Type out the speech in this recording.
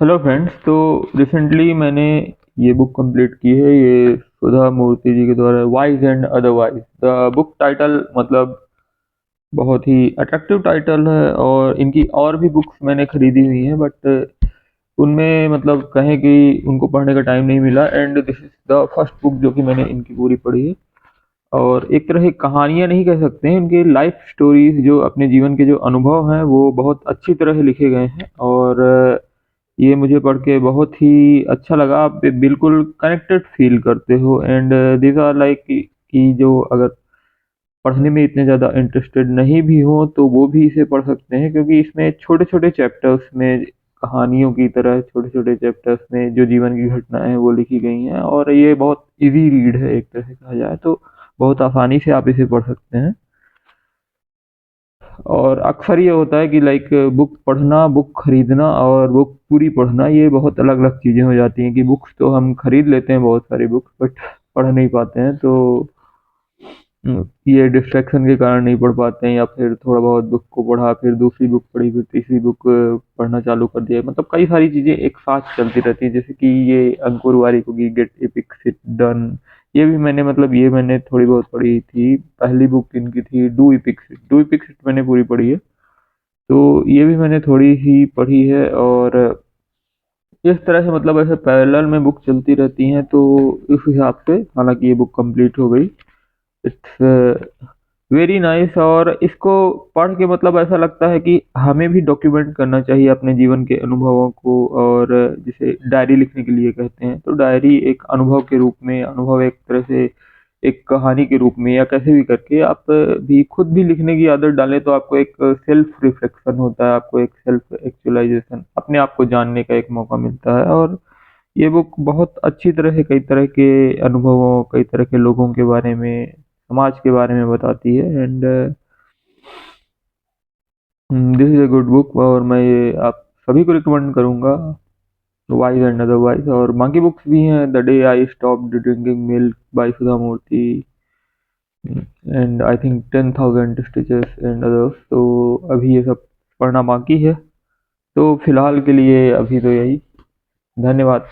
Hello friends. तो recently मैंने ये बुक कंप्लीट की है, ये सुधा मूर्ति जी के द्वारा, wise and otherwise. The book title मतलब बहुत ही अट्रैक्टिव टाइटल है, और इनकी और भी बुक्स मैंने खरीदी हुई हैं, बट उनमें मतलब कहें कि उनको पढ़ने का टाइम नहीं मिला, and this is the first book जो कि मैंने इनकी पूरी पढ़ी है। और एक तरह की कहानियाँ नहीं कह सकते हैं, उनके लाइफ स्टोरीज, जो अपने जीवन के जो अनुभव हैं वो बहुत अच्छी तरह से लिखे गए हैं। और ये मुझे पढ़ के बहुत ही अच्छा लगा। आप बिल्कुल कनेक्टेड फील करते हो, एंड दीज आर लाइक कि जो अगर पढ़ने में इतने ज़्यादा इंटरेस्टेड नहीं भी हो तो वो भी इसे पढ़ सकते हैं, क्योंकि इसमें छोटे छोटे चैप्टर्स में, कहानियों की तरह छोटे छोटे चैप्टर्स में जो जीवन की घटनाएं हैं वो लिखी गई हैं, और ये बहुत इजी रीड है, एक तरह से कहा जाए तो बहुत आसानी से आप इसे पढ़ सकते हैं। और अक्सर ये होता है कि लाइक बुक पढ़ना, बुक खरीदना और बुक पूरी पढ़ना, ये बहुत अलग अलग चीज़ें हो जाती हैं। कि बुक्स तो हम खरीद लेते हैं बहुत सारी बुक्स, बट पढ़ नहीं पाते हैं। तो ये डिस्ट्रैक्शन के कारण नहीं पढ़ पाते हैं, या फिर थोड़ा बहुत बुक को पढ़ा, फिर दूसरी बुक पढ़ी, फिर तीसरी बुक पढ़ना चालू कर दिया। मतलब कई सारी चीज़ें एक साथ चलती रहती हैं, जैसे कि ये अंकुर वारिक की गेट एपिक सिट डन, ये भी मैंने मतलब ये मैंने थोड़ी बहुत पढ़ी थी। पहली बुक इनकी थी डू इपिक सिट मैंने पूरी पढ़ी है। तो ये भी मैंने थोड़ी ही पढ़ी है। और इस तरह से मतलब ऐसे पैरेलल में बुक चलती रहती हैं, तो इस हिसाब से हालांकि ये बुक कंप्लीट हो गई। It's very nice. और इसको पढ़ के मतलब ऐसा लगता है कि हमें भी डॉक्यूमेंट करना चाहिए अपने जीवन के अनुभवों को। और जिसे डायरी लिखने के लिए कहते हैं, तो डायरी एक अनुभव के रूप में, अनुभव एक तरह से एक कहानी के रूप में, या कैसे भी करके आप भी खुद भी लिखने की आदत डालें, तो आपको एक सेल्फ रिफ्लेक्शन होता है, आपको एक सेल्फ एक्चुअलाइजेशन, अपने आप को जानने का एक मौका मिलता है। और ये बुक बहुत अच्छी तरह से कई तरह के अनुभवों, कई तरह के लोगों के बारे में, समाज के बारे में बताती है। And this is a good book, और मैं ये आप सभी को रिकमेंड करूंगा, वाइज एंड अदरवाइज। और बाकी बुक्स भी हैं, the day I stopped drinking milk by Sudha Murthy, and I think 10,000 stitches and others. तो अभी ये सब पढ़ना बाकी है। तो फिलहाल के लिए अभी तो यही। धन्यवाद।